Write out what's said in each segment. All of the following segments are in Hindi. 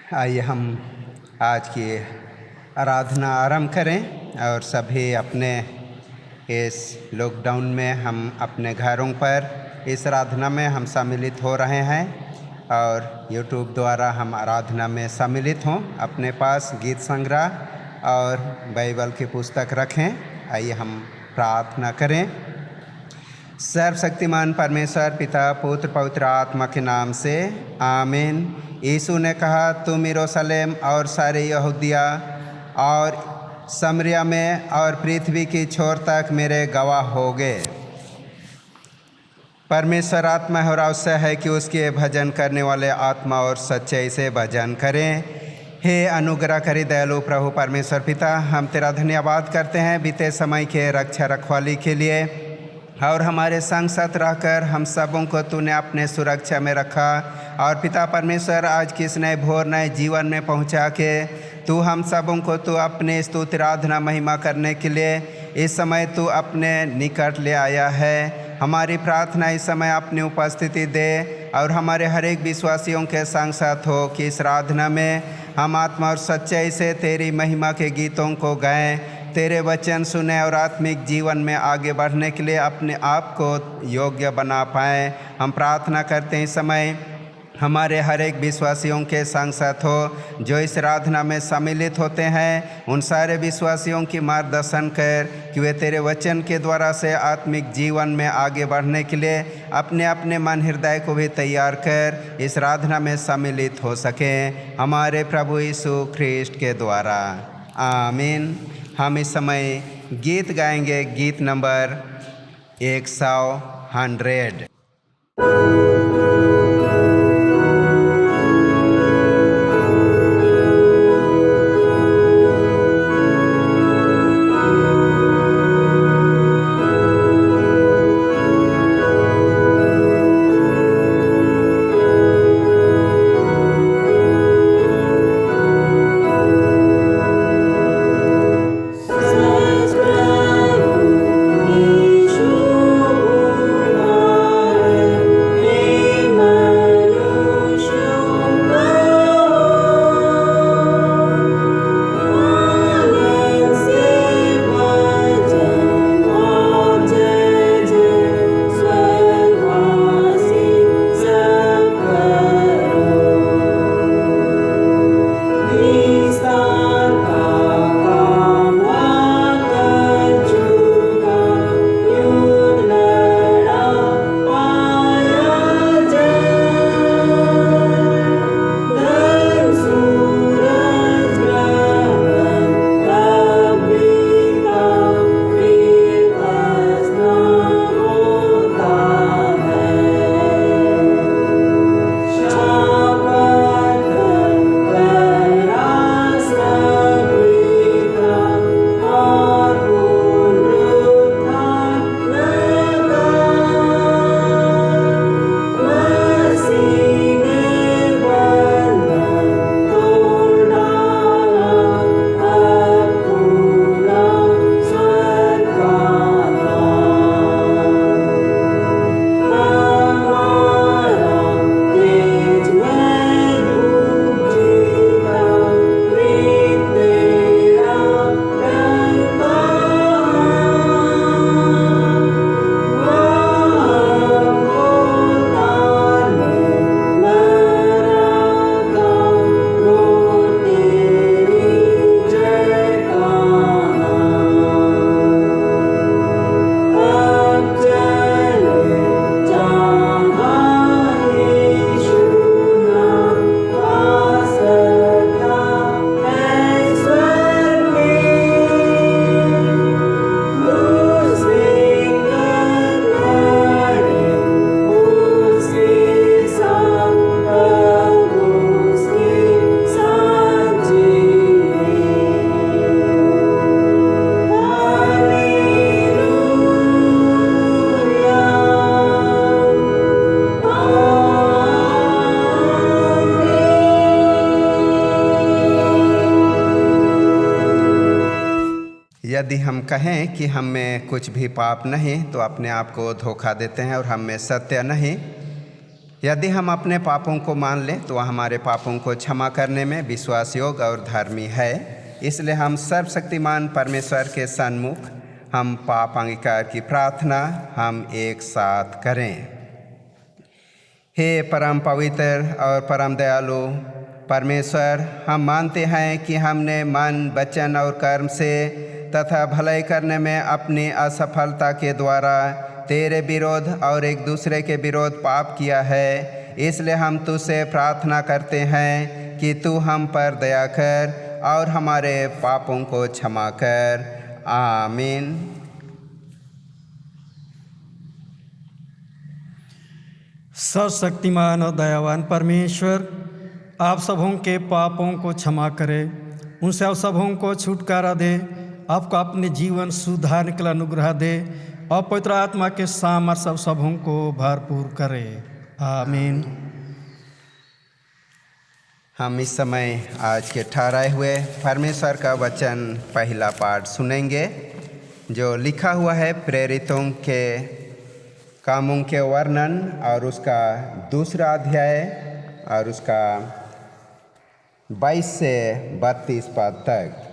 आइए हम आज की आराधना आरंभ करें और सभी अपने इस लॉकडाउन में हम अपने घरों पर इस आराधना में हम सम्मिलित हो रहे हैं और यूट्यूब द्वारा हम आराधना में सम्मिलित हों। अपने पास गीत संग्रह और बाइबल की पुस्तक रखें। आइए हम प्रार्थना करें। सर्वशक्तिमान परमेश्वर पिता पुत्र पवित्र आत्मा के नाम से आमीन। यीशु ने कहा, तुम यरूशलेम और सारे यहूदिया और समरिया में और पृथ्वी की छोर तक मेरे गवाह होगे। परमेश्वर आत्मा है और आवश्यक है कि उसके भजन करने वाले आत्मा और सच्चाई से भजन करें। हे अनुग्रहकारी दयालु प्रभु परमेश्वर पिता, हम तेरा धन्यवाद करते हैं बीते समय के रक्षा रखवाली के लिए और हमारे संग साथ रहकर हम सबों को तूने अपने सुरक्षा में रखा। और पिता परमेश्वर, आज किस नए भोर नए जीवन में पहुंचा के तू हम सबों को तू अपने स्तुति आराधना महिमा करने के लिए इस समय तू अपने निकट ले आया है। हमारी प्रार्थना इस समय अपनी उपस्थिति दे और हमारे हर एक विश्वासियों के संग साथ हो कि इस आराधना में हम आत्मा और सच्चाई से तेरी महिमा के गीतों को गाएं, तेरे वचन सुने और आत्मिक जीवन में आगे बढ़ने के लिए अपने आप को योग्य बना पाएँ। हम प्रार्थना करते हैं इस समय हमारे हर एक विश्वासियों के संग साथ हो जो इस आराधना में सम्मिलित होते हैं। उन सारे विश्वासियों की मार्गदर्शन कर कि वे तेरे वचन के द्वारा से आत्मिक जीवन में आगे बढ़ने के लिए अपने अपने मन हृदय को भी तैयार कर इस आराधना में सम्मिलित हो सकें, हमारे प्रभु यीशु ख्रिस्ट के द्वारा आमीन। हम इस समय गीत गाएंगे, गीत नंबर 100। यदि हम कहें कि हम में कुछ भी पाप नहीं तो अपने आप को धोखा देते हैं और हम में सत्य नहीं। यदि हम अपने पापों को मान लें तो वह हमारे पापों को क्षमा करने में विश्वास योग्य और धर्मी है। इसलिए हम सर्वशक्तिमान परमेश्वर के सन्मुख हम पाप अंगीकार की प्रार्थना हम एक साथ करें। हे परम पवित्र और परम दयालु परमेश्वर, हम मानते हैं कि हमने मन, वचन और कर्म से तथा भलाई करने में अपनी असफलता के द्वारा तेरे विरोध और एक दूसरे के विरोध पाप किया है। इसलिए हम तुझसे प्रार्थना करते हैं कि तू हम पर दया कर और हमारे पापों को क्षमा कर। आमीन। सर्वशक्तिमान और दयावान परमेश्वर, आप सबों के पापों को क्षमा करें, उनसे आप सबों को छुटकारा दे, आपको अपने जीवन सुधारने के लिए अनुग्रह दे और पवित्र आत्मा के सामर्थ्य सब सबों को भरपूर करे। आमीन। हम इस समय आज के ठहराए हुए परमेश्वर का वचन पहला पाठ सुनेंगे, जो लिखा हुआ है प्रेरितों के कामों के वर्णन और उसका दूसरा अध्याय और उसका 22 से 32 पद तक।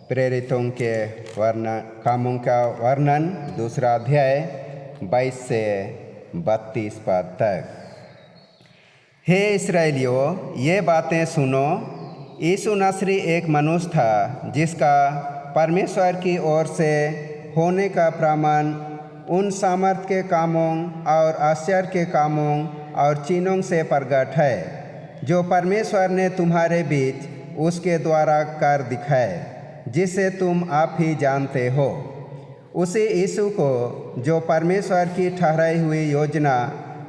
प्रेरितों के कामों का वर्णन दूसरा अध्याय 22 से 32 पद तक। हे इस्राएलियों, ये बातें सुनो। यीशु नसरी एक मनुष्य था जिसका परमेश्वर की ओर से होने का प्रमाण उन सामर्थ के कामों और आश्चर्य के कामों और चिन्हों से प्रकट है जो परमेश्वर ने तुम्हारे बीच उसके द्वारा कर दिखाए, जिसे तुम आप ही जानते हो। उसी यीशु को जो परमेश्वर की ठहराई हुई योजना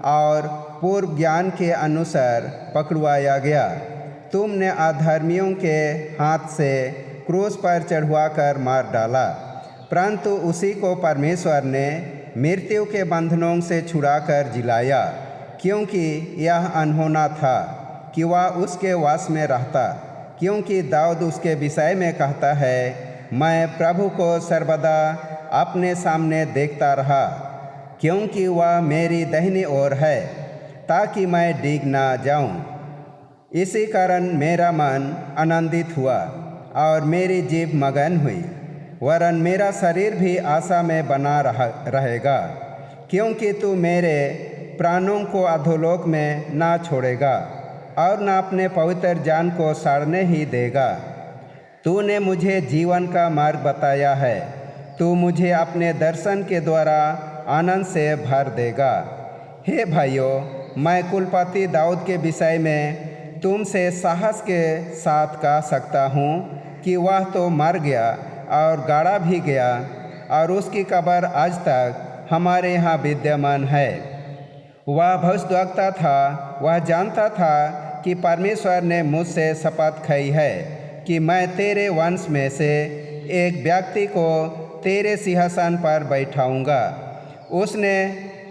और पूर्व ज्ञान के अनुसार पकड़वाया गया, तुमने अधर्मियों के हाथ से क्रूस पर चढ़वा कर मार डाला। परंतु उसी को परमेश्वर ने मृत्यु के बंधनों से छुड़ाकर जिलाया, क्योंकि यह अनहोना था कि वह उसके वश में रहता। क्योंकि दाऊद उसके विषय में कहता है, मैं प्रभु को सर्वदा अपने सामने देखता रहा, क्योंकि वह मेरी दाहिनी ओर है, ताकि मैं डिग ना जाऊं। इसी कारण मेरा मन आनंदित हुआ और मेरी जीभ मगन हुई, वरन मेरा शरीर भी आशा में बना रहेगा, क्योंकि तू मेरे प्राणों को अधोलोक में ना छोड़ेगा और न अपने पवित्र जान को सड़ने ही देगा। तूने मुझे जीवन का मार्ग बताया है, तू मुझे अपने दर्शन के द्वारा आनंद से भर देगा। हे भाइयों, मैं कुलपति दाऊद के विषय में तुमसे साहस के साथ कह सकता हूँ कि वह तो मर गया और गाड़ा भी गया, और उसकी कब्र आज तक हमारे यहाँ विद्यमान है। वह भविष्यद्वक्ता था, वह जानता था कि परमेश्वर ने मुझसे शपथ खाई है कि मैं तेरे वंश में से एक व्यक्ति को तेरे सिंहासन पर बैठाऊंगा। उसने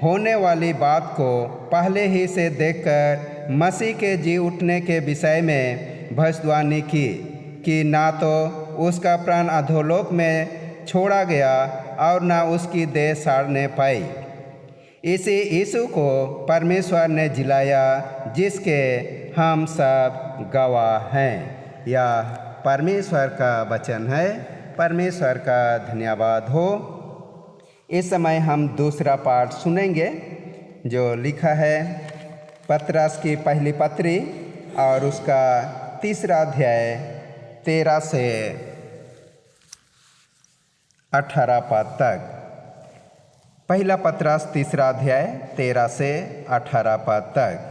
होने वाली बात को पहले ही से देखकर मसीह के जी उठने के विषय में भविष्यवाणी की कि ना तो उसका प्राण अधोलोक में छोड़ा गया और ना उसकी देह सड़ने पाई। इसी यीशु को परमेश्वर ने जिलाया, जिसके हम सब गवाह हैं। यह परमेश्वर का वचन है। परमेश्वर का धन्यवाद हो। इस समय हम दूसरा पाठ सुनेंगे, जो लिखा है पतरस की पहली पत्री और उसका तीसरा अध्याय 13 से 18 पद तक। पहला पतरस तीसरा अध्याय 13 से 18 पद तक।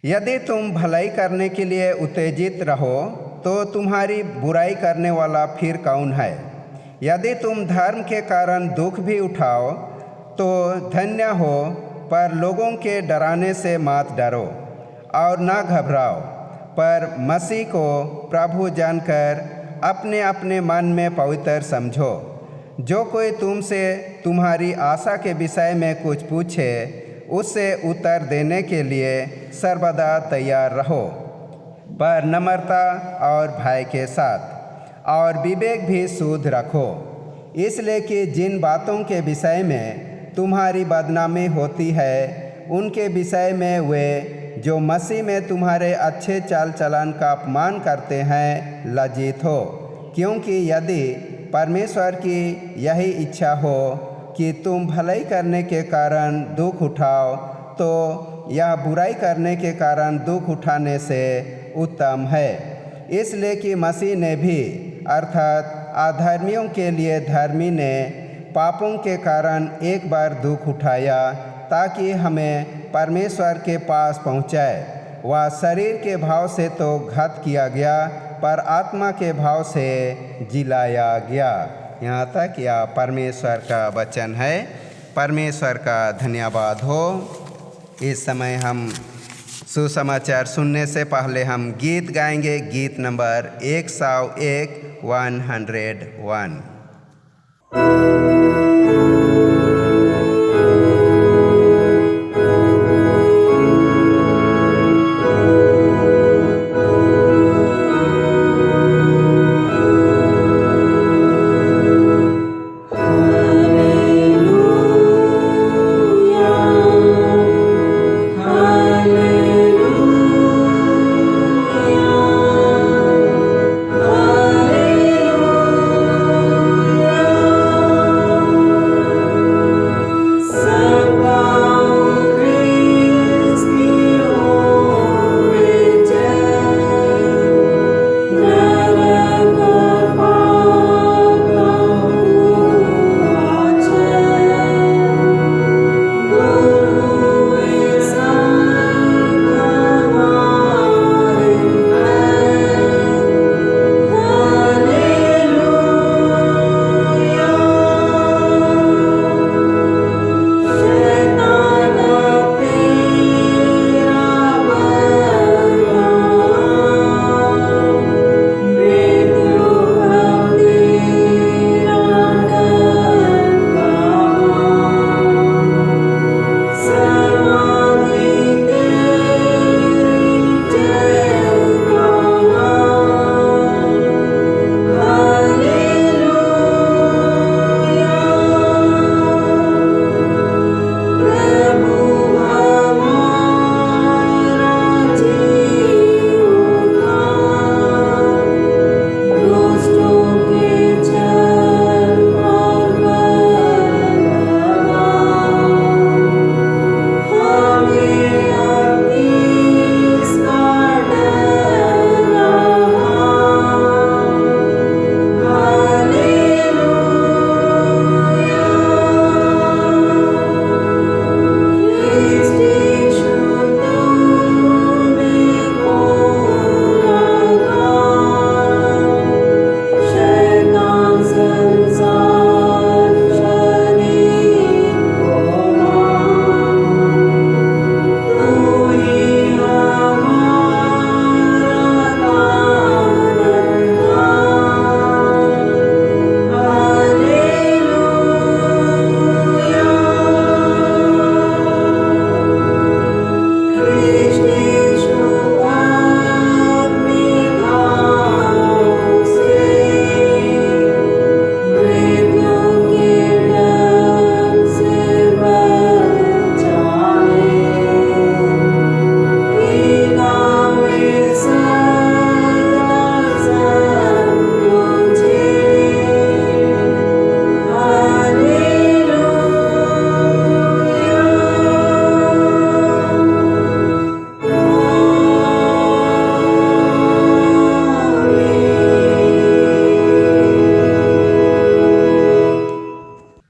यदि तुम भलाई करने के लिए उत्तेजित रहो तो तुम्हारी बुराई करने वाला फिर कौन है? यदि तुम धर्म के कारण दुख भी उठाओ तो धन्य हो, पर लोगों के डराने से मत डरो और ना घबराओ, पर मसीह को प्रभु जानकर अपने अपने मन में पवित्र समझो। जो कोई तुमसे तुम्हारी आशा के विषय में कुछ पूछे, उससे उत्तर देने के लिए सर्वदा तैयार रहो, पर नम्रता और भय के साथ, और विवेक भी शुद्ध रखो, इसलिए कि जिन बातों के विषय में तुम्हारी बदनामी होती है उनके विषय में वे जो मसीह में तुम्हारे अच्छे चाल चलन का अपमान करते हैं लज्जित हो, क्योंकि यदि परमेश्वर की यही इच्छा हो कि तुम भलाई करने के कारण दुख उठाओ, तो यह बुराई करने के कारण दुख उठाने से उत्तम है। इसलिए कि मसीह ने भी अर्थात अधर्मियों के लिए धर्मी ने पापों के कारण एक बार दुख उठाया, ताकि हमें परमेश्वर के पास पहुँचाए। वह शरीर के भाव से तो घात किया गया, पर आत्मा के भाव से जिलाया गया। यहाँ तक यह परमेश्वर का वचन है। परमेश्वर का धन्यवाद हो। इस समय हम सुसमाचार सुनने से पहले हम गीत गाएंगे, गीत नंबर 101 101।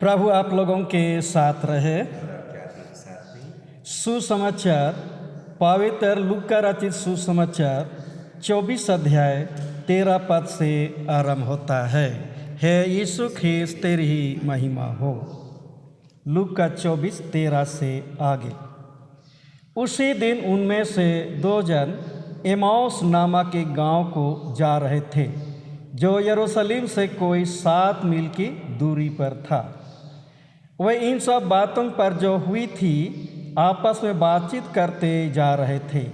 प्रभु आप लोगों के साथ रहे। सुसमाचार पवित्र लूका रचित सुसमाचार 24 अध्याय 13 पद से आरंभ होता है। हे यीशु ख्रीस्त तेरी ही महिमा हो। लूका 24:13 से आगे। उसी दिन उनमें से 2 जन एमाउस नामक के गांव को जा रहे थे, जो यरूशलेम से कोई 7 मील की दूरी पर था। वे इन सब बातों पर जो हुई थी आपस में बातचीत करते जा रहे थे।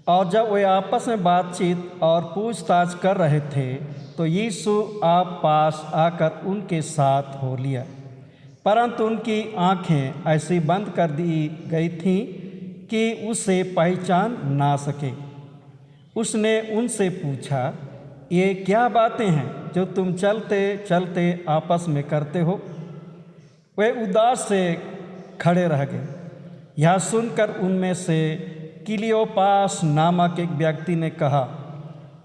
और जब वे आपस में बातचीत और पूछताछ कर रहे थे, तो यीशु आप पास आकर उनके साथ हो लिया। परंतु उनकी आंखें ऐसी बंद कर दी गई थीं कि उसे पहचान ना सके। उसने उनसे पूछा, ये क्या बातें हैं जो तुम चलते चलते आपस में करते हो? वे उदास से खड़े रह गए। यह सुनकर उनमें से क्लियोपास नामक एक व्यक्ति ने कहा,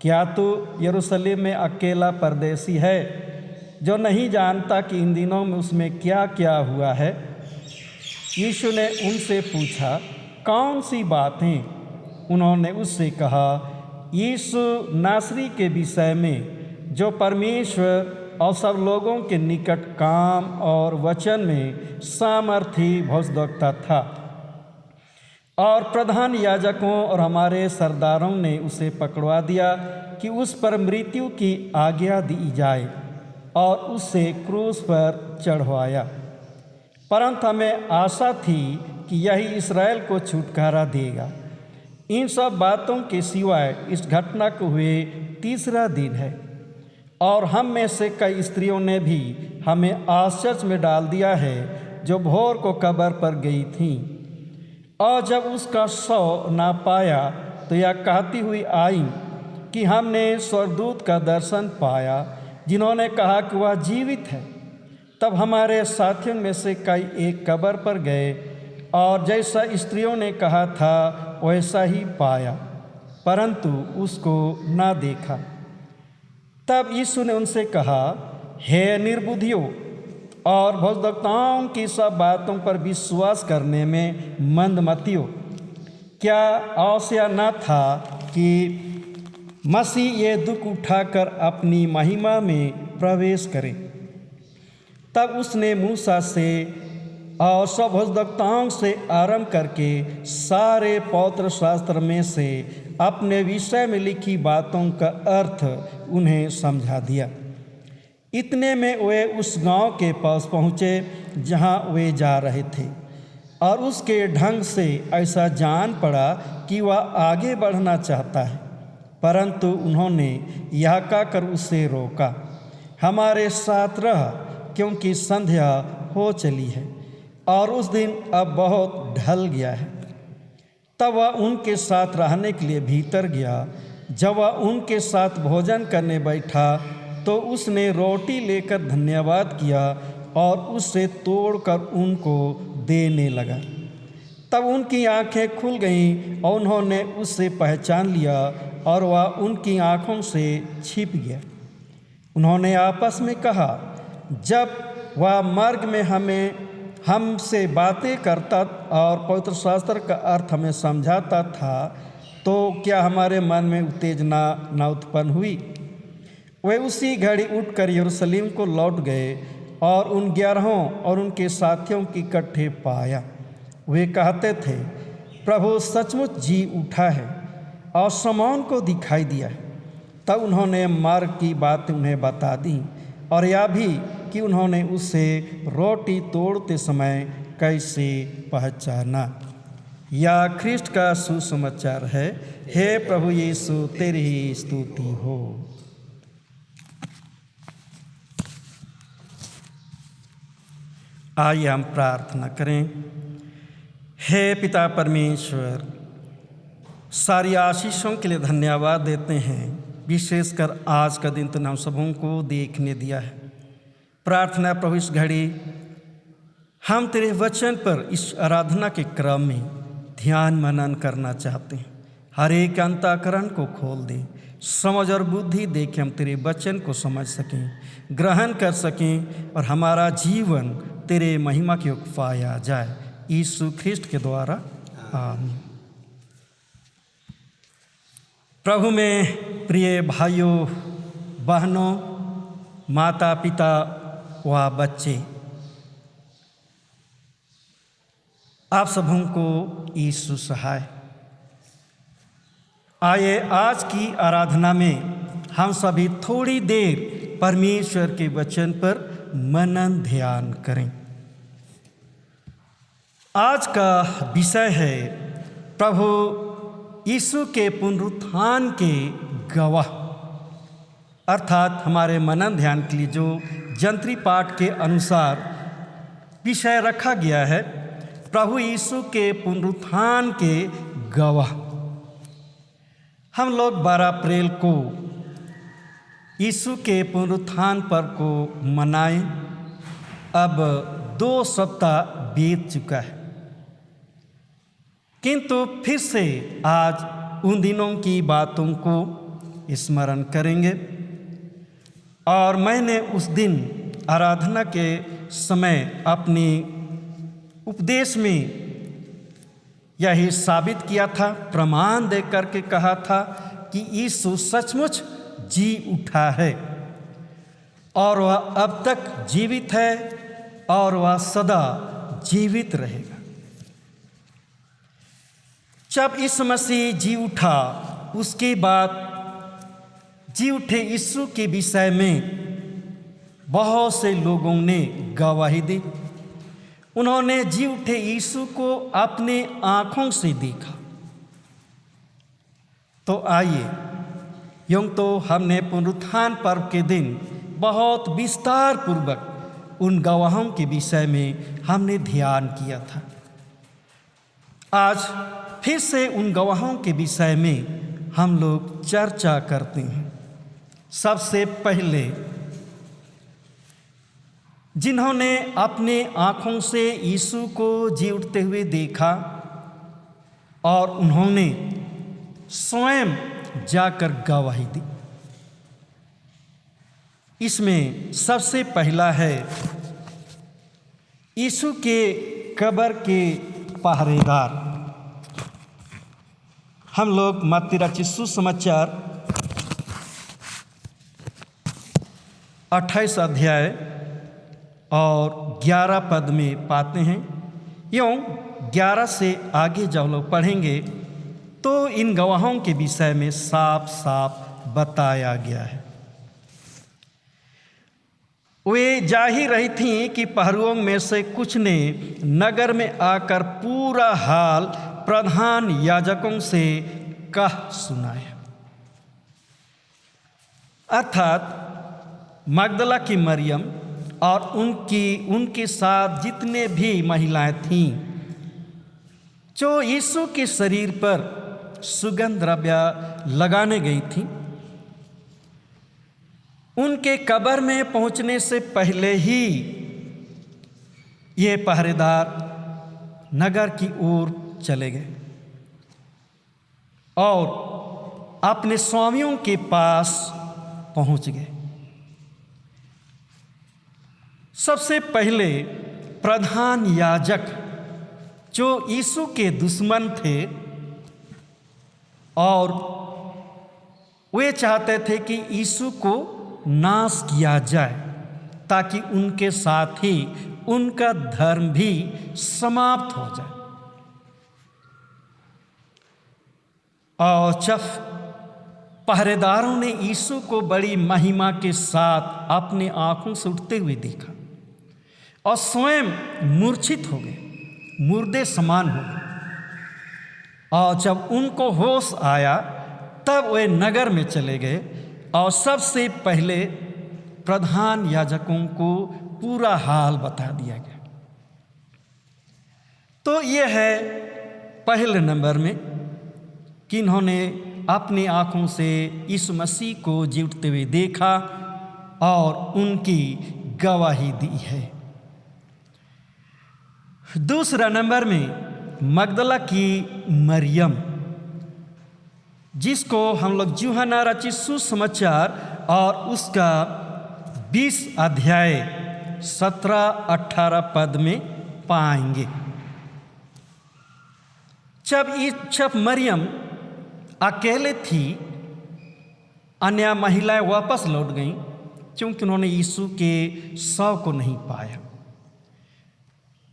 क्या तू यरूशलेम में अकेला परदेसी है जो नहीं जानता कि इन दिनों में उसमें क्या क्या हुआ है? यीशु ने उनसे पूछा, कौन सी बातें? उन्होंने उससे कहा, यीशु नासरी के विषय में जो परमेश्वर और सब लोगों के निकट काम और वचन में सामर्थी भविष्यद्वक्ता था। और प्रधान याजकों और हमारे सरदारों ने उसे पकड़वा दिया कि उस पर मृत्यु की आज्ञा दी जाए और उसे क्रूस पर चढ़वाया। परंतु हमें आशा थी कि यही इस्राएल को छुटकारा देगा। इन सब बातों के सिवाय इस घटना को हुए तीसरा दिन है और हम में से कई स्त्रियों ने भी हमें आश्चर्य में डाल दिया है, जो भोर को कब्र पर गई थीं। और जब उसका शव ना पाया तो यह कहती हुई आई कि हमने स्वर्गदूत का दर्शन पाया, जिन्होंने कहा कि वह जीवित है। तब हमारे साथियों में से कई एक कब्र पर गए और जैसा स्त्रियों ने कहा था वैसा ही पाया, परंतु उसको ना देखा। तब यीशु ने उनसे कहा, हे निर्बुद्धियों और भविष्यद्वक्ताओं की सब बातों पर विश्वास करने में मंदमतियों, क्या आवश्यक न था कि मसीह ये दुख उठाकर अपनी महिमा में प्रवेश करे? तब उसने मूसा से और सब भविष्यद्वक्ताओं से आरंभ करके सारे पवित्र शास्त्र में से अपने विषय में लिखी बातों का अर्थ उन्हें समझा दिया। इतने में वे उस गांव के पास पहुँचे जहाँ वे जा रहे थे, और उसके ढंग से ऐसा जान पड़ा कि वह आगे बढ़ना चाहता है, परंतु उन्होंने यह कहकर उसे रोका, हमारे साथ रह, क्योंकि संध्या हो चली है और उस दिन अब बहुत ढल गया है। तब वह उनके साथ रहने के लिए भीतर गया। जब वह उनके साथ भोजन करने बैठा तो उसने रोटी लेकर धन्यवाद किया और उसे तोड़कर उनको देने लगा। तब उनकी आंखें खुल गईं और उन्होंने उससे पहचान लिया और वह उनकी आंखों से छिप गया। उन्होंने आपस में कहा, जब वह मार्ग में हमसे बातें करता और पवित्र शास्त्र का अर्थ हमें समझाता था, तो क्या हमारे मन में उत्तेजना न उत्पन्न हुई? वे उसी घड़ी उठकर यरूशलेम को लौट गए और उन 11 और उनके साथियों की इकट्ठे पाया। वे कहते थे, प्रभु सचमुच जी उठा है और शमौन को दिखाई दिया है। तब उन्होंने मार्ग की बातें उन्हें बता दी और यह भी कि उन्होंने उसे रोटी तोड़ते समय कैसे पहचाना। या ख्रिस्ट का सुसमाचार है। हे प्रभु यीशु, तेरी ही स्तुति हो। आइए हम प्रार्थना करें। हे पिता परमेश्वर, सारी आशीषों के लिए धन्यवाद देते हैं, विशेषकर आज का दिन तुमने हम सबों को देखने दिया है। प्रार्थना प्रभु, इस घड़ी हम तेरे वचन पर इस आराधना के क्रम में ध्यान मनन करना चाहते हैं। हर एक अंतःकरण को खोल दे, समझ और बुद्धि दे कि हम तेरे वचन को समझ सकें, ग्रहण कर सकें और हमारा जीवन तेरे महिमा के योग पाया जाए। यीशु ख्रिस्ट के द्वारा आमीन। प्रभु में प्रिय भाइयों बहनों, माता पिता व बच्चे, आप सबों को यीशु सहाय। आइए आज की आराधना में हम सभी थोड़ी देर परमेश्वर के वचन पर मनन ध्यान करें। आज का विषय है प्रभु यीशु के पुनरुत्थान के गवाह, अर्थात हमारे मनन ध्यान के लिए जो जंत्री पाठ के अनुसार विषय रखा गया है प्रभु यीशु के पुनरुत्थान के गवाह। हम लोग 12 अप्रैल को यीशु के पुनरुत्थान पर्व को मनाएं। अब 2 सप्ताह बीत चुका है, किंतु फिर से आज उन दिनों की बातों को स्मरण करेंगे। और मैंने उस दिन आराधना के समय अपनी उपदेश में यही साबित किया था, प्रमाण दे करके कहा था कि यीशु सचमुच जी उठा है और वह अब तक जीवित है और वह सदा जीवित रहेगा। जब यीशु मसीह जी उठा, उसके बाद जी उठे यीशु के विषय में बहुत से लोगों ने गवाही दी। उन्होंने जी उठे यीशु को अपने आँखों से देखा। तो आइए, यूँ तो हमने पुनरुत्थान पर्व के दिन बहुत विस्तार पूर्वक उन गवाहों के विषय में हमने ध्यान किया था। आज फिर से उन गवाहों के विषय में हम लोग चर्चा करते हैं। सबसे पहले जिन्होंने अपने आँखों से यीशु को जी उठते हुए देखा और उन्होंने स्वयं जाकर गवाही दी, इसमें सबसे पहला है यीशु के कब्र के पहरेदार। हम लोग मत्ती रचित सुसमाचार 28 अध्याय और 11 पद में पाते हैं। यूँ 11 से आगे जब लोग पढ़ेंगे तो इन गवाहों के विषय में साफ साफ बताया गया है। वे जा ही रही थीं कि पहरुओं में से कुछ ने नगर में आकर पूरा हाल प्रधान याजकों से कह सुनाया। अर्थात मगदला की मरियम और उनके साथ जितने भी महिलाएं थीं जो यीशु के शरीर पर सुगंध द्रव्य लगाने गई थीं, उनके कब्र में पहुंचने से पहले ही ये पहरेदार नगर की ओर चले गए और अपने स्वामियों के पास पहुंच गए। सबसे पहले प्रधान याजक जो यीशु के दुश्मन थे और वे चाहते थे कि यीशु को नाश किया जाए ताकि उनके साथ ही उनका धर्म भी समाप्त हो जाए। और जब पहरेदारों ने यीशु को बड़ी महिमा के साथ अपने आँखों से उठते हुए देखा और स्वयं मूर्छित हो गए, मुर्दे समान हो गए, और जब उनको होश आया तब वे नगर में चले गए और सबसे पहले प्रधान याजकों को पूरा हाल बता दिया गया। तो ये है पहले नंबर में कि इन्होंने अपनी आँखों से यीशु मसीह को जी उठते हुए देखा और उनकी गवाही दी है। दूसरा नंबर में मगदला की मरियम, जिसको हम लोग यूहन्ना रचित सुसमाचार और उसका 20 अध्याय 17-18 पद में पाएंगे। जब मरियम अकेले थी, अन्य महिलाएं वापस लौट गईं क्योंकि उन्होंने यीशु के शव को नहीं पाया।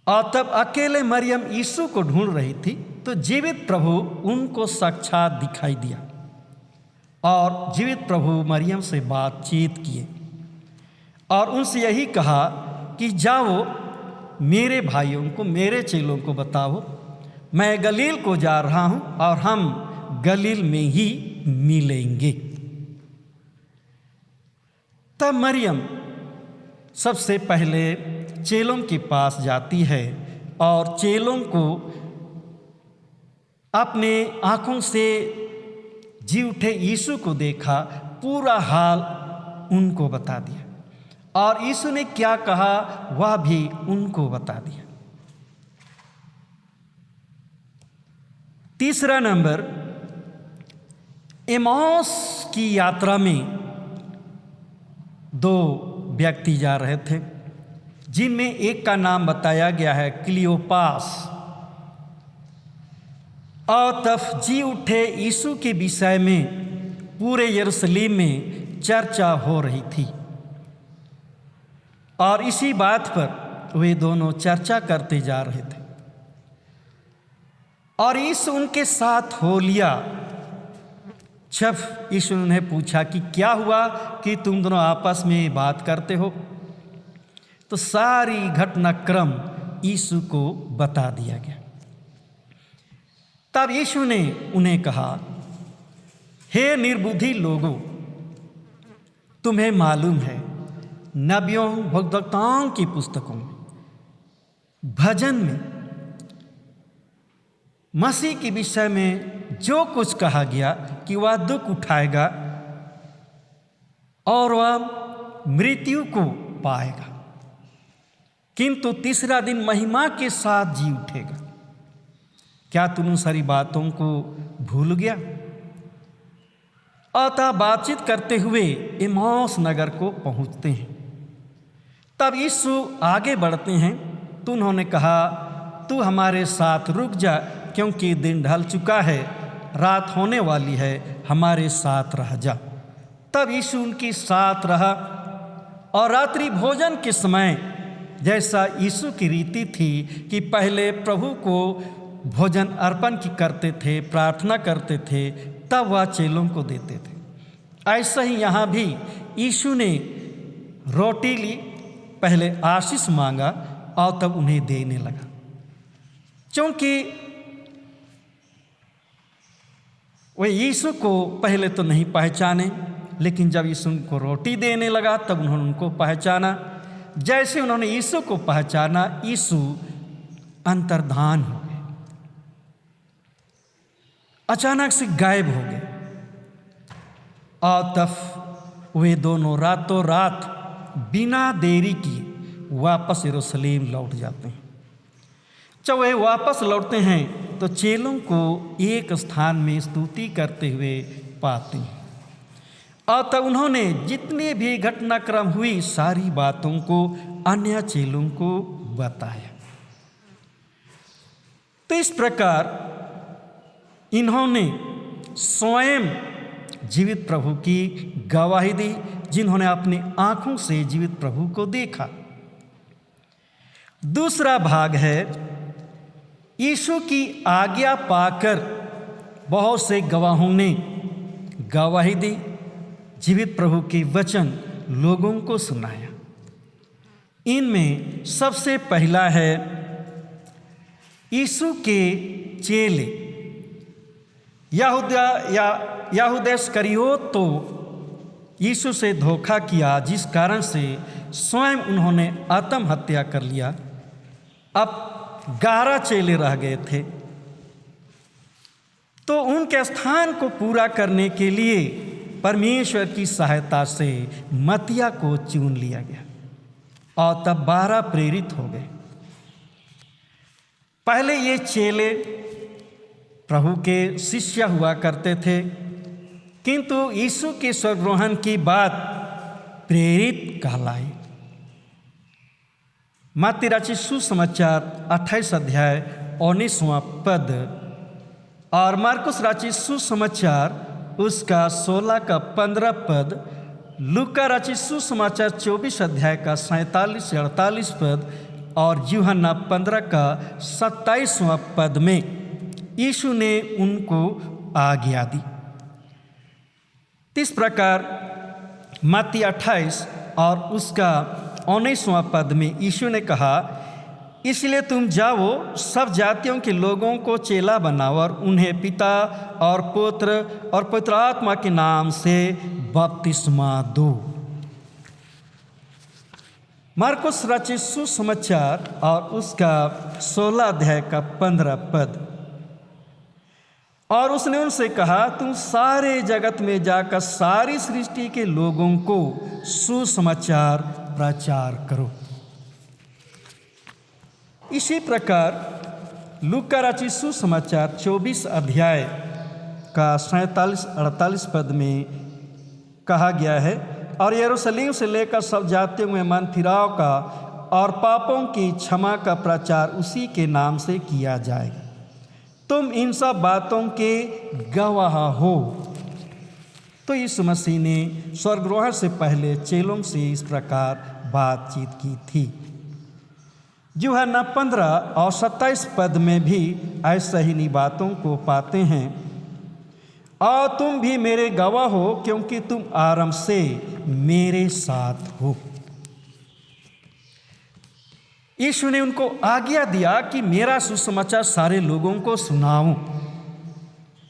और तब अकेले मरियम यीशु को ढूंढ रही थी तो जीवित प्रभु उनको साक्षात दिखाई दिया और जीवित प्रभु मरियम से बातचीत किए और उनसे यही कहा कि जाओ मेरे भाइयों को, मेरे चेलों को बताओ, मैं गलील को जा रहा हूँ और हम गलील में ही मिलेंगे। तब मरियम सबसे पहले चेलों के पास जाती है और चेलों को अपने आँखों से जी उठे यीशु को देखा, पूरा हाल उनको बता दिया और यीशु ने क्या कहा वह भी उनको बता दिया। तीसरा नंबर, एमाउस की यात्रा में 2 व्यक्ति जा रहे थे, जिनमें एक का नाम बताया गया है क्लियोपास, और तब जी उठे यीशु के विषय में पूरे यरूशलेम में चर्चा हो रही थी और इसी बात पर वे दोनों चर्चा करते जा रहे थे और यीशु उनके साथ हो लिया। जब यीशु ने पूछा कि क्या हुआ कि तुम दोनों आपस में बात करते हो, तो सारी घटनाक्रम यीशु को बता दिया गया। तब यीशु ने उन्हें कहा, हे निर्बुद्धि लोगों, तुम्हें मालूम है नबियों भविष्यवक्ताओं की पुस्तकों में, भजन में मसीह के विषय में जो कुछ कहा गया कि वह दुख उठाएगा और वह मृत्यु को पाएगा, किंतु तीसरा दिन महिमा के साथ जी उठेगा। क्या तुम उन सारी बातों को भूल गया? अतः बातचीत करते हुए एमाउस नगर को पहुंचते हैं। तब यीशु आगे बढ़ते हैं तो उन्होंने कहा, तू हमारे साथ रुक जा, क्योंकि दिन ढल चुका है, रात होने वाली है, हमारे साथ रह जा। तब यीशु उनके साथ रहा और रात्रि भोजन के समय, जैसा यीशु की रीति थी कि पहले प्रभु को भोजन अर्पण की करते थे, प्रार्थना करते थे, तब वह चेलों को देते थे। ऐसा ही यहाँ भी यीशु ने रोटी ली, पहले आशीष मांगा और तब उन्हें देने लगा। क्योंकि वे यीशु को पहले तो नहीं पहचाने, लेकिन जब यीशु को रोटी देने लगा तब उन्होंने उनको पहचाना। जैसे उन्होंने यीशु को पहचाना, यीशु अंतर्धान हो गए, अचानक से गायब हो गए और तब वे दोनों रातों रात बिना देरी किए वापस यरूशलेम लौट जाते हैं। जब वे वापस लौटते हैं तो चेलों को एक स्थान में स्तुति करते हुए पाते हैं और तब उन्होंने जितने भी घटनाक्रम हुई सारी बातों को अन्य चेलों को बताया। तो इस प्रकार इन्होंने स्वयं जीवित प्रभु की गवाही दी, जिन्होंने अपनी आंखों से जीवित प्रभु को देखा। दूसरा भाग है, यीशु की आज्ञा पाकर बहुत से गवाहों ने गवाही दी, जीवित प्रभु के वचन लोगों को सुनाया। इनमें सबसे पहला है यीशु के चेले। यहूदा इस्करियोत तो यीशु से धोखा किया, जिस कारण से स्वयं उन्होंने आत्महत्या कर लिया। अब 11 चेले रह गए थे, तो उनके स्थान को पूरा करने के लिए परमेश्वर की सहायता से मत्तिया को चुन लिया गया और तब 12 प्रेरित हो गए। पहले ये चेले प्रभु के शिष्य हुआ करते थे, किंतु यीशु के स्वर्गरोहण की बात प्रेरित कहलाए। मत्ती रचित सुसमाचार 28 अध्याय 19वां पद और मार्कुस रचित सुसमाचार उसका 16 का 15 पद, लूका रचित सुसमाचार 24 अध्याय का 47 से 48 पद और यूहन्ना 15 का 27वां पद में यीशु ने उनको आज्ञा दी। इस प्रकार मत्ती 28 और उसका 19वां पद में यीशु ने कहा, इसलिए तुम जाओ, सब जातियों के लोगों को चेला बनाओ और उन्हें पिता और पुत्र और पवित्र आत्मा के नाम से बपतिस्मा दो। मार्कुस रचित सुसमाचार और उसका 16 अध्याय का 15 पद। और उसने उनसे कहा, तुम सारे जगत में जाकर सारी सृष्टि के लोगों को सुसमाचार प्रचार करो। इसी प्रकार लूका रचित सुसमाचार 24 अध्याय का 47-48 पद में कहा गया है, और यरूशलेम से लेकर सब जातियों में मन फिराव का और पापों की क्षमा का प्रचार उसी के नाम से किया जाएगा। तुम इन सब बातों के गवाह हो। तो यीशु मसीह ने स्वर्गारोहण से पहले चेलों से इस प्रकार बातचीत की थी। यूहन्ना 15 और 27 पद में भी ऐसा ही बातों को पाते हैं। और तुम भी मेरे गवाह हो, क्योंकि तुम आरंभ से मेरे साथ हो। यीशु ने उनको आज्ञा दिया कि मेरा सुसमाचार सारे लोगों को सुनाओ,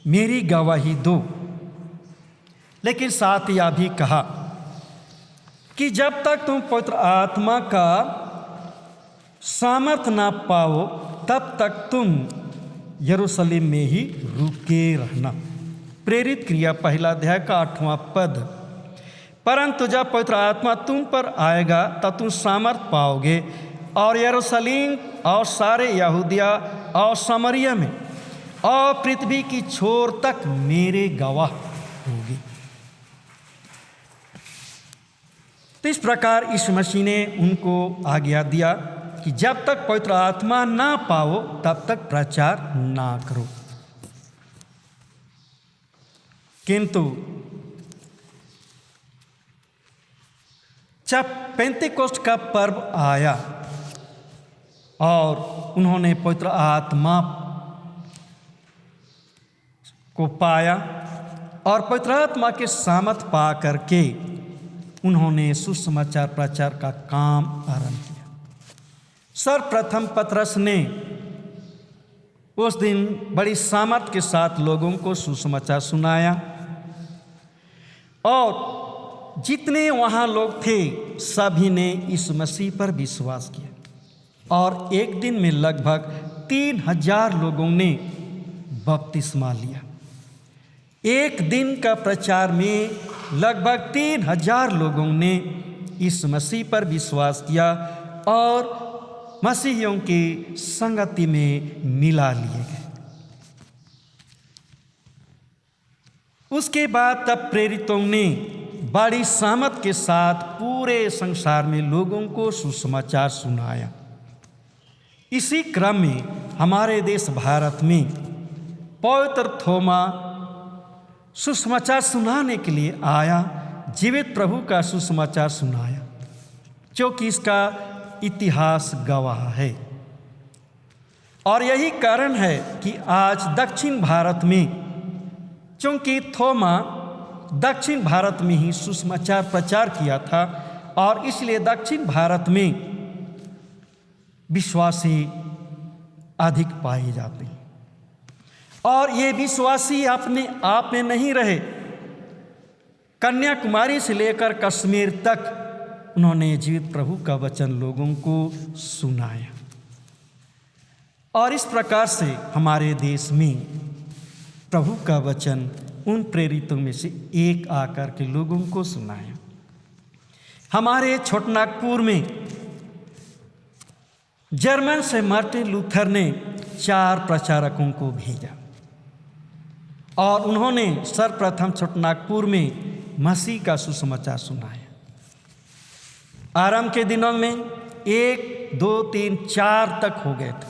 मेरी गवाही दो। लेकिन साथ यह भी कहा कि जब तक तुम पवित्र आत्मा का सामर्थ ना पाओ, तब तक तुम यरूशलेम में ही रुके रहना। प्रेरित क्रिया 1 अध्याय का 8वां पद। परंतु जब पवित्र आत्मा तुम पर आएगा, तब तुम सामर्थ पाओगे और यरूशलेम और सारे यहूदिया और समरिया में और पृथ्वी की छोर तक मेरे गवाह होगे। तो इस प्रकार यीशु मसीह ने उनको आज्ञा दिया कि जब तक पवित्र आत्मा ना पाओ, तब तक प्रचार ना करो। किंतु जब पेंतेकोस्ट का पर्व आया और उन्होंने पवित्र आत्मा को पाया और पवित्र आत्मा के सामर्थ पा करके उन्होंने सुसमाचार प्रचार का काम आरंभ किया। सर्वप्रथम पतरस ने उस दिन बड़ी सामर्थ के साथ लोगों को सुसमाचार सुनाया और जितने वहाँ लोग थे सभी ने यीशु मसीह पर विश्वास किया और एक दिन में लगभग 3000 लोगों ने बपतिस्मा लिया। एक दिन का प्रचार में लगभग 3000 लोगों ने यीशु मसीह पर विश्वास किया और मसीहियों की संगति में मिला लिए गए। उसके बाद तब प्रेरितों ने बड़ी सामर्थ के साथ पूरे संसार में लोगों को सुसमाचार सुनाया। इसी क्रम में हमारे देश भारत में पवित्र थोमा सुसमाचार सुनाने के लिए आया, जीवित प्रभु का सुसमाचार सुनाया, जो कि इसका इतिहास गवाह है। और यही कारण है कि आज दक्षिण भारत में, चूंकि थोमा दक्षिण भारत में ही सुसमाचार प्रचार किया था और इसलिए दक्षिण भारत में विश्वासी अधिक पाए जाते हैं। और ये विश्वासी अपने आप में नहीं रहे, कन्याकुमारी से लेकर कश्मीर तक उन्होंने जीवित प्रभु का वचन लोगों को सुनाया। और इस प्रकार से हमारे देश में प्रभु का वचन उन प्रेरितों में से एक आकर के लोगों को सुनाया। हमारे छोटनागपुर में जर्मन से मार्टिन लूथर ने 4 प्रचारकों को भेजा और उन्होंने सर्वप्रथम छोटनागपुर में मसीह का सुसमाचार सुनाया। आरंभ के दिनों में 1, 2, 3, 4 तक हो गए थे।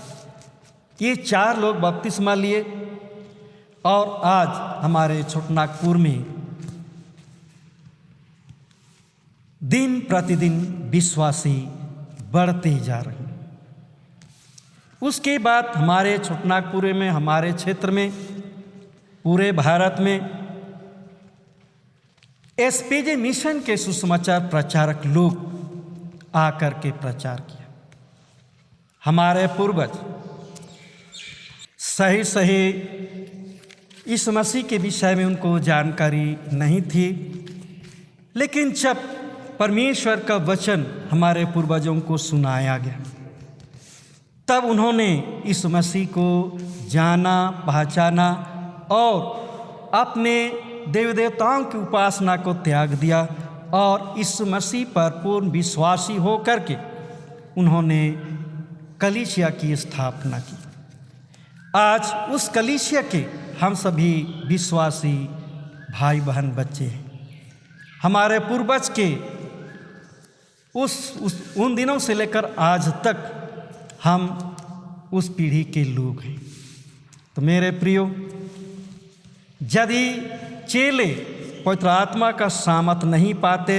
ये 4 लोग बपतिस्मा लिए और आज हमारे छोटनागपुर में दिन प्रतिदिन विश्वासी बढ़ते जा रहे हैं। उसके बाद हमारे छोटनागपुर में, हमारे क्षेत्र में, पूरे भारत में एसपीजे मिशन के सुसमाचार प्रचारक लोग आकर के प्रचार किया। हमारे पूर्वज सही इस मसीह के विषय में उनको जानकारी नहीं थी, लेकिन जब परमेश्वर का वचन हमारे पूर्वजों को सुनाया गया, तब उन्होंने इस मसीह को जाना, पहचाना और अपने देव देवताओं की उपासना को त्याग दिया और इस मसीह पर पूर्ण विश्वासी होकर के उन्होंने कलीसिया की स्थापना की। आज उस कलीसिया के हम सभी विश्वासी भाई बहन बच्चे हैं। हमारे पूर्वज के उन दिनों से लेकर आज तक हम उस पीढ़ी के लोग हैं। तो मेरे प्रियो, यदि चेले पवित्र आत्मा का सामर्थ नहीं पाते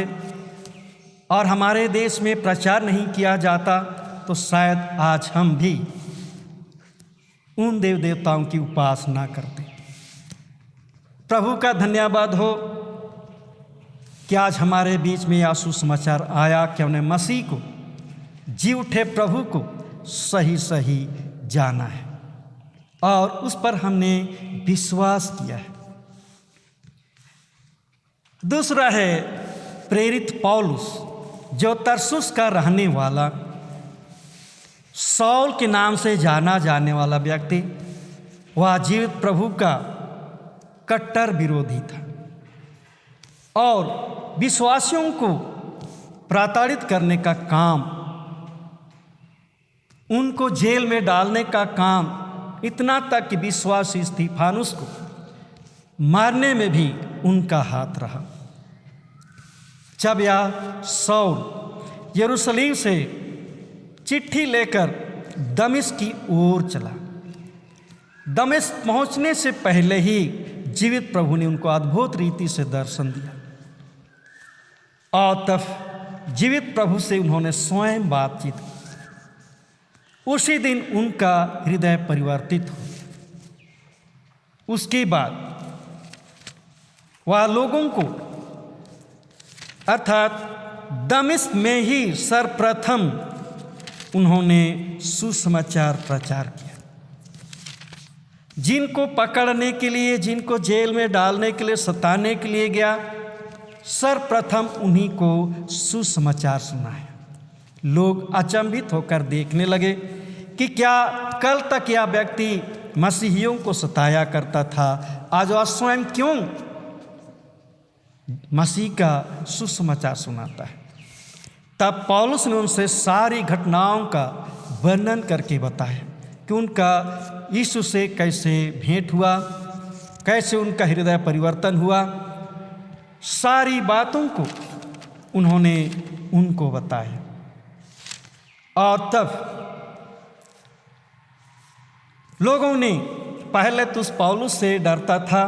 और हमारे देश में प्रचार नहीं किया जाता, तो शायद आज हम भी उन देव देवताओं की उपासना करते। प्रभु का धन्यवाद हो कि आज हमारे बीच में यह सुसमाचार आया कि हमने मसीह को, जी उठे प्रभु को सही सही जाना है और उस पर हमने विश्वास किया है। दूसरा है प्रेरित पौलुस, जो तरसुस का रहने वाला, सौल के नाम से जाना जाने वाला व्यक्ति, वह जीवित प्रभु का कट्टर विरोधी था और विश्वासियों को प्रताड़ित करने का काम, उनको जेल में डालने का काम, इतना तक कि विश्वासी स्तिफानुस को मारने में भी उनका हाथ रहा। जब यह सौल यरूशलेम से चिट्ठी लेकर दमिश्क की ओर चला, दमिश्क पहुंचने से पहले ही जीवित प्रभु ने उनको अद्भुत रीति से दर्शन दिया और तब जीवित प्रभु से उन्होंने स्वयं बातचीत की। उसी दिन उनका हृदय परिवर्तित हो। उसके बाद वह लोगों को, अर्थात दमिश्क में ही सर्वप्रथम उन्होंने सुसमाचार प्रचार किया। जिनको पकड़ने के लिए, जिनको जेल में डालने के लिए, सताने के लिए गया, सर्वप्रथम उन्हीं को सुसमाचार सुनाया। लोग अचंभित होकर देखने लगे कि क्या कल तक यह व्यक्ति मसीहियों को सताया करता था, आज वह स्वयं क्यों मसीह का सुसमाचार सुनाता है। तब पौलुस ने उनसे सारी घटनाओं का वर्णन करके बताया कि उनका यीशु से कैसे भेंट हुआ, कैसे उनका हृदय परिवर्तन हुआ। सारी बातों को उन्होंने उनको बताया और तब लोगों ने, पहले तो उस पौलुस से डरता था,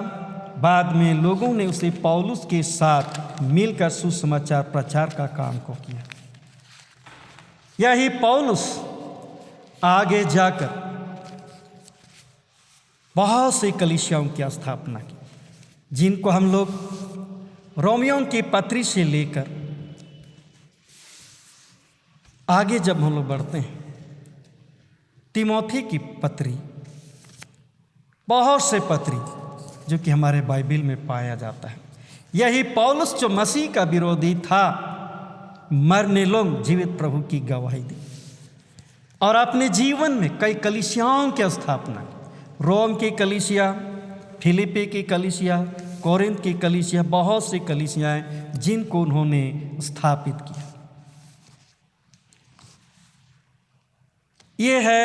बाद में लोगों ने उसे पौलुस के साथ मिलकर सुसमाचार प्रचार का काम को किया। यही पौलुस आगे जाकर बहुत सी कलीसियाओं की स्थापना की, जिनको हम लोग रोमियों की पत्री से लेकर आगे जब हम लोग बढ़ते हैं, तिमोथी की पत्री, बहुत से पत्री जो कि हमारे बाइबल में पाया जाता है। यही पौलुस जो मसीह का विरोधी था, मरने लोग जीवित प्रभु की गवाही दी और अपने जीवन में कई कलीसियाओं की स्थापना की। रोम की कलीसिया, फिलिपी की कलीसिया, कोरिन्थ की कलीसिया, बहुत सी कलीसियाएं जिनको उन्होंने स्थापित किया। ये है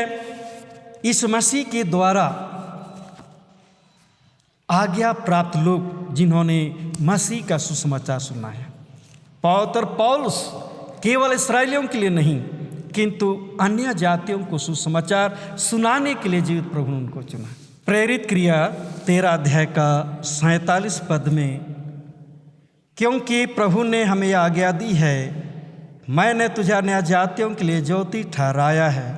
इस मसीह के द्वारा आज्ञा प्राप्त लोग जिन्होंने मसीह का सुसमाचार सुनाया। पवित्र पौलुस केवल इस्राएलियों के लिए नहीं, किंतु अन्य जातियों को सुसमाचार सुनाने के लिए जीवित प्रभु ने उनको चुना। प्रेरित क्रिया 13 अध्याय का 47 पद में, क्योंकि प्रभु ने हमें आज्ञा दी है, मैंने तुझे अन्य जातियों के लिए ज्योति ठहराया है,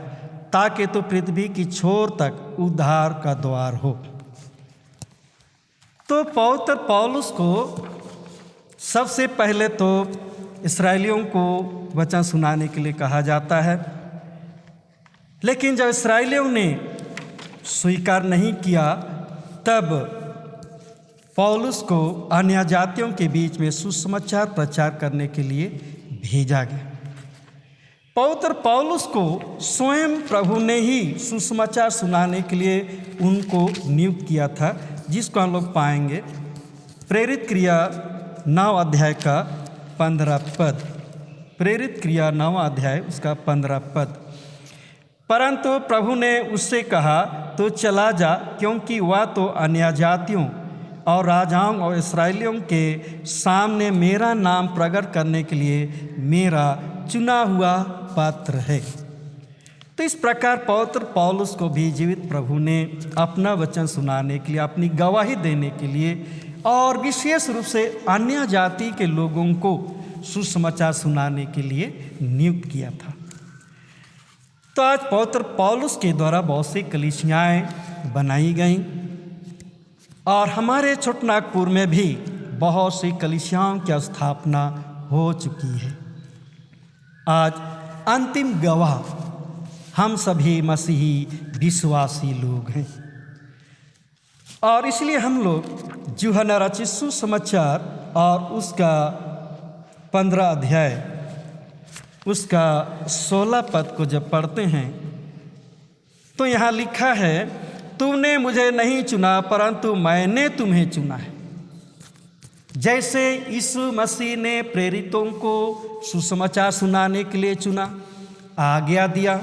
ताकि तू पृथ्वी की छोर तक उद्धार का द्वार हो। तो पवित्र पौलुस को सबसे पहले तो इस्राएलियों को वचन सुनाने के लिए कहा जाता है, लेकिन जब इस्राएलियों ने स्वीकार नहीं किया, तब पौलुस को अन्य जातियों के बीच में सुसमाचार प्रचार करने के लिए भेजा गया। पवित्र पौलुस को स्वयं प्रभु ने ही सुसमाचार सुनाने के लिए उनको नियुक्त किया था, जिसको हम लोग पाएंगे प्रेरित क्रिया 9 अध्याय का 15 पद। प्रेरित क्रिया 9 अध्याय उसका 15 पद। परंतु प्रभु ने उससे कहा, तो चला जा, क्योंकि वह तो अन्य जातियों और राजाओं और इस्राएलियों के सामने मेरा नाम प्रकट करने के लिए मेरा चुना हुआ पात्र है। तो इस प्रकार पवित्र पौलुस को भी जीवित प्रभु ने अपना वचन सुनाने के लिए, अपनी गवाही देने के लिए और विशेष रूप से अन्य जाति के लोगों को सुसमाचार सुनाने के लिए नियुक्त किया था। तो आज पवित्र पौलुस के द्वारा बहुत सी कलीसियाएं बनाई गईं और हमारे छोटनागपुर में भी बहुत सी कलीसियाओं की स्थापना हो चुकी है। आज अंतिम गवाह हम सभी मसीही विश्वासी लोग हैं और इसलिए हम लोग यूहन्ना रचित सुसमाचार और उसका 15 अध्याय उसका 16 पद को जब पढ़ते हैं तो यहाँ लिखा है, तुमने मुझे नहीं चुना परंतु मैंने तुम्हें चुना है। जैसे यीशु मसीह ने प्रेरितों को सुसमाचार सुनाने के लिए चुना, आज्ञा दिया,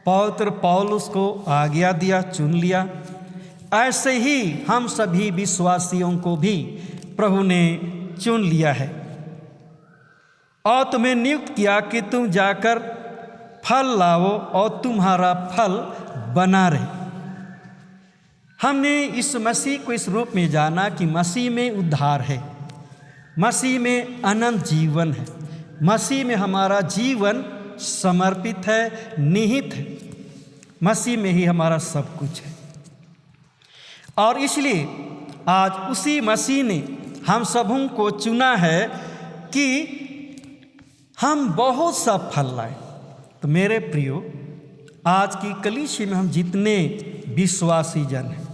पवित्र पौलुस को आज्ञा दिया, चुन लिया, ऐसे ही हम सभी विश्वासियों को भी प्रभु ने चुन लिया है और तुम्हें नियुक्त किया कि तुम जाकर फल लाओ और तुम्हारा फल बना रहे। हमने इस मसीह को इस रूप में जाना कि मसीह में उद्धार है, मसीह में अनंत जीवन है, मसीह में हमारा जीवन समर्पित है, निहित है, मसीह में ही हमारा सब कुछ है। और इसलिए आज उसी मसीह ने हम सबों को चुना है कि हम बहुत सा फल लाएं। तो मेरे प्रियो, आज की कलीसिया में हम जितने विश्वासी जन हैं,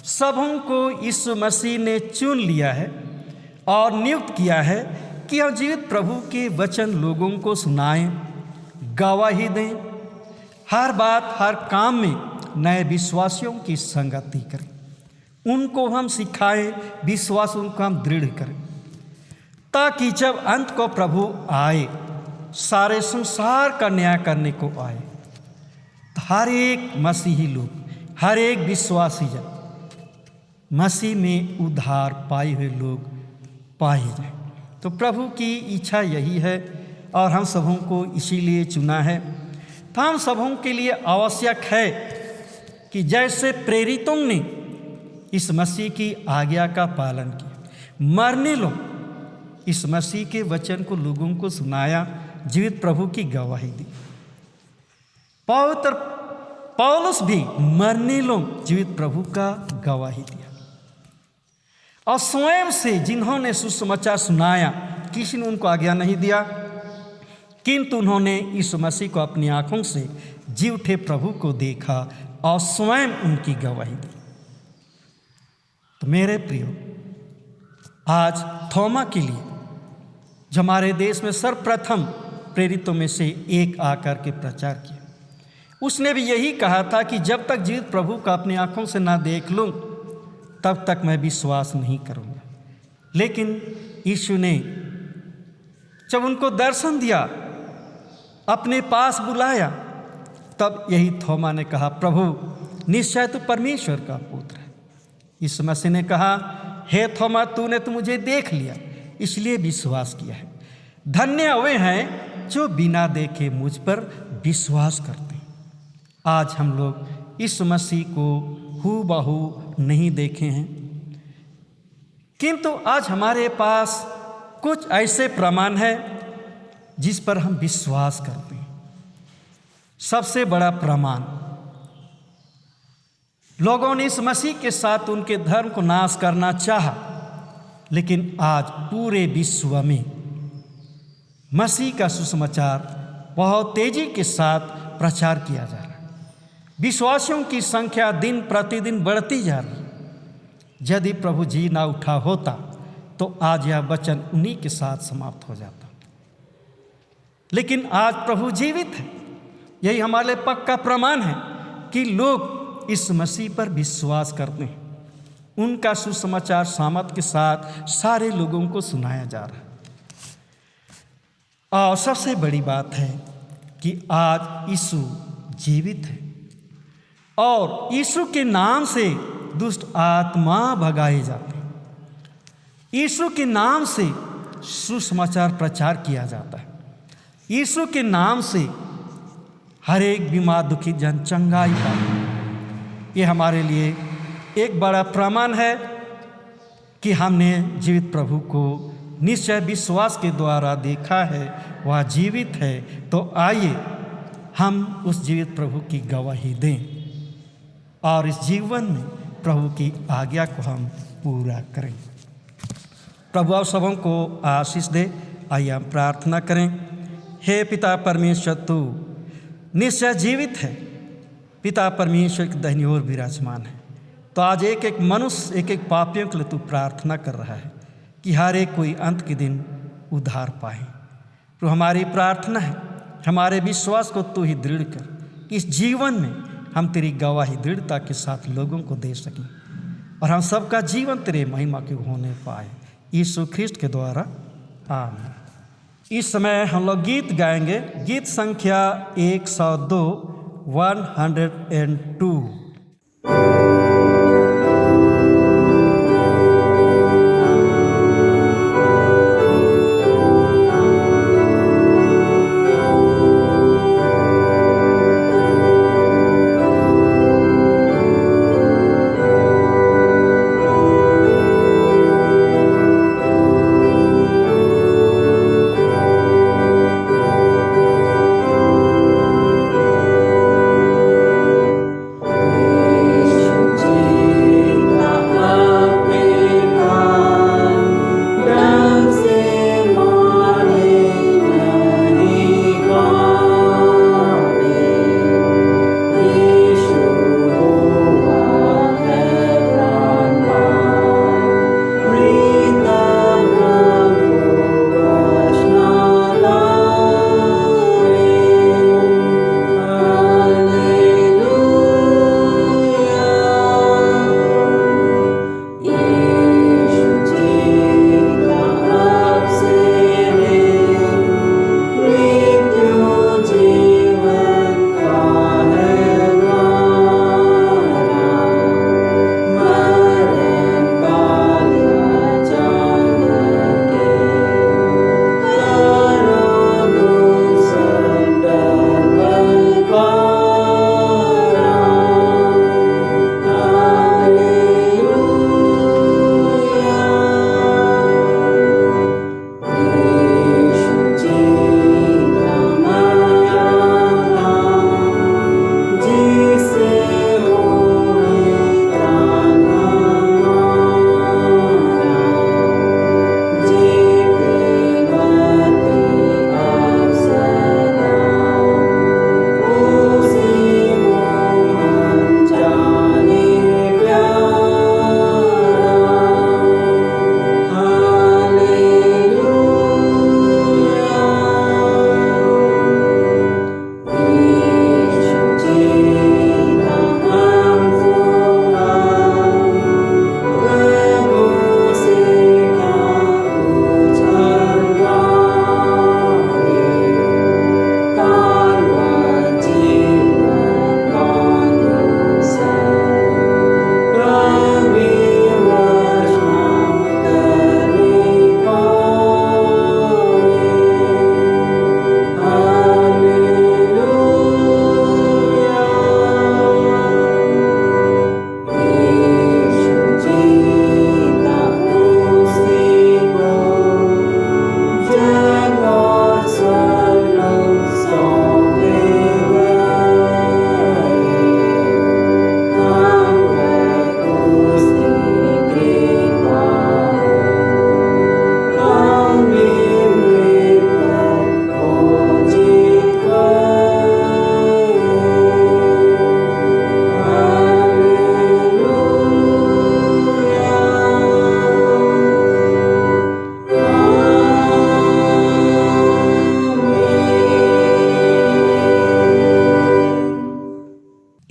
सबों को इस मसीह ने चुन लिया है और नियुक्त किया है कि हम जीवित प्रभु के वचन लोगों को सुनाएं, गवाही दें, हर बात हर काम में नए विश्वासियों की संगति करें, उनको हम सिखाएं, विश्वास उनको हम दृढ़ करें, ताकि जब अंत को प्रभु आए, सारे संसार का न्याय करने को आए, तो हर एक मसीही लोग, हर एक विश्वासी जन मसीह में उद्धार पाए हुए लोग पाए जाए। तो प्रभु की इच्छा यही है और हम सबों को इसीलिए चुना है। तो हम सबों के लिए आवश्यक है कि जैसे प्रेरितों ने इस मसीह की आज्ञा का पालन किया, मरने लोग इस मसीह के वचन को लोगों को सुनाया, जीवित प्रभु की गवाही दी। पवित्र पौलुस भी मरने लोग जीवित प्रभु का गवाही दिया और स्वयं से जिन्होंने सुसमाचार सुनाया, किसी ने उनको आज्ञा नहीं दिया, किंतु उन्होंने इस मसीह को अपनी आंखों से जी उठे प्रभु को देखा और स्वयं उनकी गवाही दी। तो मेरे प्रियो, आज थोमा के लिए जो हमारे देश में सर्वप्रथम प्रेरितों में से एक आकर के प्रचार किया, उसने भी यही कहा था कि जब तक जीवित प्रभु का अपनी आंखों से ना देख लूं तब तक मैं विश्वास नहीं करूंगा। लेकिन यीशु ने जब उनको दर्शन दिया, अपने पास बुलाया, तब यही थोमा ने कहा, प्रभु निश्चय तू परमेश्वर का पुत्र है। इस मसीह ने कहा, हे थोमा, तूने तो मुझे देख लिया, इसलिए विश्वास किया है। धन्य वे हैं जो बिना देखे मुझ पर विश्वास करते हैं। आज हम लोग इस मसीह को हूबहू नहीं देखे हैं, किंतु आज हमारे पास कुछ ऐसे प्रमाण हैं जिस पर हम विश्वास करते हैं। सबसे बड़ा प्रमाण, लोगों ने इस मसीह के साथ उनके धर्म को नाश करना चाहा, लेकिन आज पूरे विश्व में मसीह का सुसमाचार बहुत तेजी के साथ प्रचार किया जा रहा है। विश्वासियों की संख्या दिन प्रतिदिन बढ़ती जा रही है। यदि प्रभु जी ना उठा होता तो आज यह वचन उन्हीं के साथ समाप्त हो जाता। लेकिन आज प्रभु जीवित है। यही हमारे लिए पक्का प्रमाण है कि लोग इस मसीह पर विश्वास करते हैं। उनका सुसमाचार सामर्थ के साथ सारे लोगों को सुनाया जा रहा है। और सबसे बड़ी बात है कि आज यीशु जीवित है और यीशु के नाम से दुष्ट आत्मा भगाए जाते हैं। यीशु के नाम से सुसमाचार प्रचार किया जाता है। यीशु के नाम से हर एक बीमार दुखी जन चंगाई पाता है। ये हमारे लिए एक बड़ा प्रमाण है कि हमने जीवित प्रभु को निश्चय विश्वास के द्वारा देखा है, वह जीवित है। तो आइए हम उस जीवित प्रभु की गवाही दें और इस जीवन में प्रभु की आज्ञा को हम पूरा करें। प्रभु आप सबों को आशीष दे। आइए हम प्रार्थना करें। हे पिता परमेश्वर, तू निश्चय जीवित है। पिता परमेश्वर के दाहिनी ओर विराजमान है। तो आज एक एक मनुष्य, एक एक पापियों के लिए तू प्रार्थना कर रहा है कि हर एक कोई अंत के दिन उद्धार पाए। तो हमारी प्रार्थना है, हमारे विश्वास को तू ही दृढ़ कर। इस जीवन में हम तेरी गवाही दृढ़ता के साथ लोगों को दे सकें और हम सबका जीवन तेरे महिमा के होने पाए, यीशु ख्रिस्ट के द्वारा, आमीन। इस समय हम लोग गीत गाएंगे। गीत संख्या 102, 102।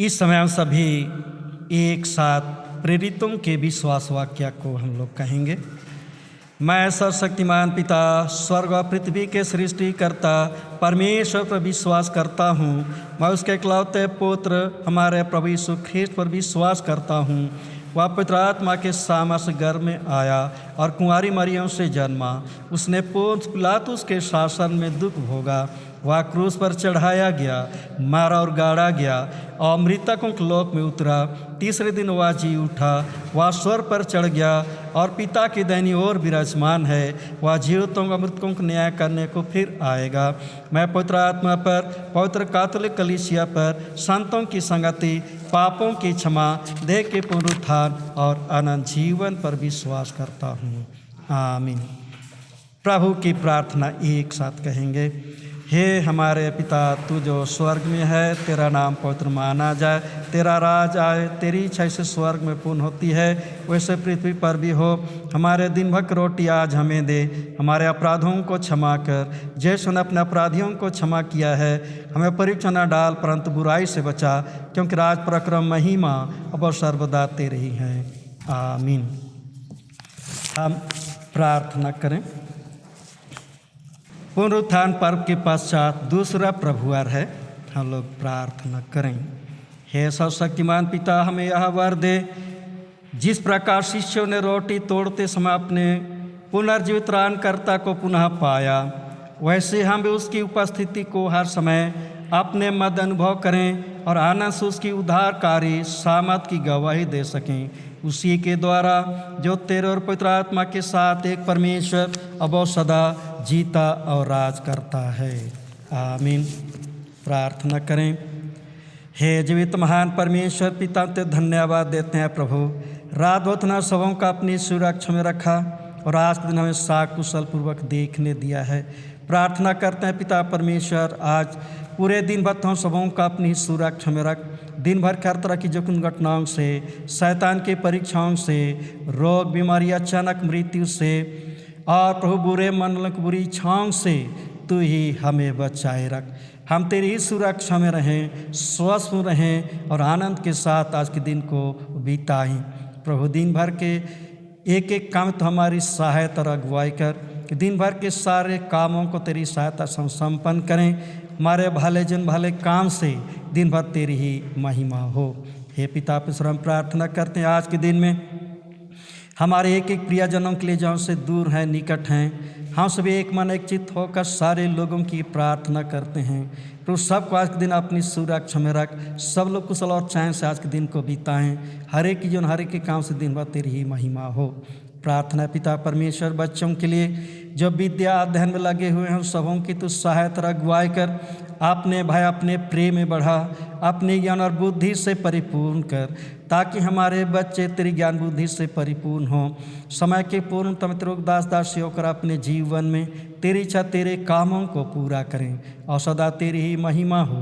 इस समय हम सभी एक साथ प्रेरितों के विश्वास वाक्य को हम लोग कहेंगे। मैं सर्वशक्तिमान पिता, स्वर्ग और पृथ्वी के सृष्टिकर्ता परमेश्वर पर विश्वास करता हूँ। मैं उसके इकलौते पुत्र हमारे प्रभु यीशु ख्रीस्त पर विश्वास करता हूँ। वह पवित्र आत्मा के सामर्थ्य से गर्भ में आया और कुंवारी मरियम से जन्मा। उसने पोंस पिलातुस के शासन में दुख भोगा। वह क्रूस पर चढ़ाया गया, मारा और गाड़ा गया और मृतकों के लोक में उतरा। तीसरे दिन वह जी उठा। वह स्वर्ग पर चढ़ गया और पिता की दाहिनी ओर विराजमान है। वह जीवितों और मृतकों को न्याय करने को फिर आएगा। मैं पवित्र आत्मा पर, पवित्र कैथोलिक कलीसिया पर, संतों की संगति, पापों की क्षमा, देह के पुनरुत्थान और अनंत जीवन पर विश्वास करता हूँ। आमीन। प्रभु की प्रार्थना एक साथ कहेंगे। हे हमारे पिता, तू जो स्वर्ग में है, तेरा नाम पवित्र माना जाए, तेरा राज आए, तेरी इच्छा जैसे स्वर्ग में पूर्ण होती है वैसे पृथ्वी पर भी हो। हमारे दिन भर की रोटी आज हमें दे। हमारे अपराधों को क्षमा कर जैसे ने अपने अपराधियों को क्षमा किया है। हमें परीक्षा न डाल परंतु बुराई से बचा, क्योंकि राज पराक्रम महिमा अब सर्वदा तेरे ही हैं। आमीन। हम प्रार्थना करें। पुनरुत्थान पर्व के पश्चात दूसरा प्रभुवार है। हम लोग प्रार्थना करें। हे सर्वशक्तिमान पिता, हमें यह वर दे, जिस प्रकार शिष्यों ने रोटी तोड़ते समय अपने पुनर्जीवित त्राणकर्ता को पुनः पाया, वैसे हम भी उसकी उपस्थिति को हर समय अपने मध्य अनुभव करें और आनंद से उसकी उद्धारकारी सामर्थ की गवाही दे सकें। उसी के द्वारा जो तेरे और पवित्र आत्मा के साथ एक परमेश्वर अब और सदा जीता और राज करता है। आमीन। प्रार्थना करें। हे जीवित महान परमेश्वर पिता, ते धन्यवाद देते हैं प्रभु, रात भर सबों का अपनी सुरक्षा में रखा और आज के दिन हमें साकुशल पूर्वक देखने दिया है। प्रार्थना करते हैं पिता परमेश्वर, आज पूरे दिन भर हम सबों का अपनी सुरक्षा में रख। दिन भर हर तरह की जोखिम घटनाओं से, शैतान के परीक्षाओं से, रोग बीमारी, अचानक मृत्यु से और प्रभु बुरे मनों की बुरी इच्छाओं से तू ही हमें बचाए रख। हम तेरी ही सुरक्षा में रहें, स्वस्थ रहें और आनंद के साथ आज के दिन को बिताएं। प्रभु दिन भर के एक एक काम तो हमारी सहायता और अगुवाई कर, कि दिन भर के सारे कामों को तेरी सहायता से संपन्न करें। हमारे भले जन भले काम से दिन भर तेरी ही महिमा हो। हे पिता परमेश्वर, हम प्रार्थना करते हैं आज के दिन में हमारे एक एक प्रियजनों के लिए, जहाँ से दूर हैं निकट हैं, हम सभी एक मन एक चित्त होकर सारे लोगों की प्रार्थना करते हैं। तो सबको आज के दिन अपनी सुरक्षा में रख, सब लोग कुशल और चैन से आज के दिन को बिताएं। हर एक की जो हर एक के काम से दिन भर तेरी ही महिमा हो। प्रार्थना पिता परमेश्वर, बच्चों के लिए जो विद्या अध्ययन में लगे हुए हैं, सबों की तो सहायता अगुवाई कर, अपने भाई अपने प्रेम में बढ़ा, अपने ज्ञान और बुद्धि से परिपूर्ण कर, ताकि हमारे बच्चे तेरी ज्ञान बुद्धि से परिपूर्ण हों। समय के पूर्णतम तेरे दास दासी होकर अपने जीवन में तेरी इच्छा तेरे कामों को पूरा करें और सदा तेरी ही महिमा हो।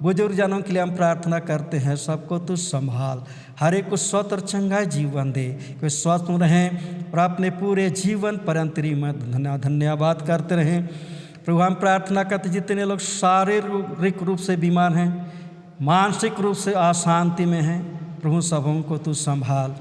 बुजुर्ग जनों के लिए हम प्रार्थना करते हैं, सबको तू संभाल, हर एक को स्वस्थ और चंगा जीवन दे, कोई स्वस्थ रहें और अपने पूरे जीवन पर्यंत तेरी धन्यवाद करते रहें। प्रभु हम प्रार्थना करते जितने लोग शारीरिक रूप से बीमार हैं, मानसिक रूप से अशांति में हैं, प्रभु सबों को तू संभाल।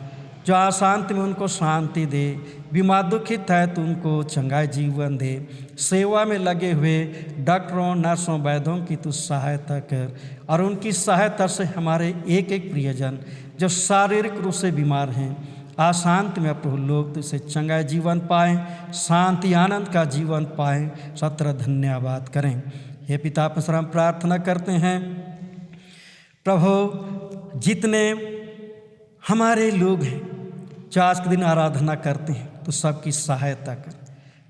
जो अशांति में उनको शांति दे, बीमार दुखित है तो उनको चंगाई जीवन दे। सेवा में लगे हुए डॉक्टरों नर्सों वैद्यों की तू सहायता कर और उनकी सहायता से हमारे एक एक प्रियजन जो शारीरिक रूप से बीमार हैं, अशांति में प्रभु लोग तुझसे चंगा जीवन पाएँ, शांति आनंद का जीवन पाएँ। सत्र धन्यवाद करें। हे पिता परमेश्वर, हम प्रार्थना करते हैं प्रभु जितने हमारे लोग हैं जो आज के दिन आराधना करते हैं, तो सबकी सहायता कर।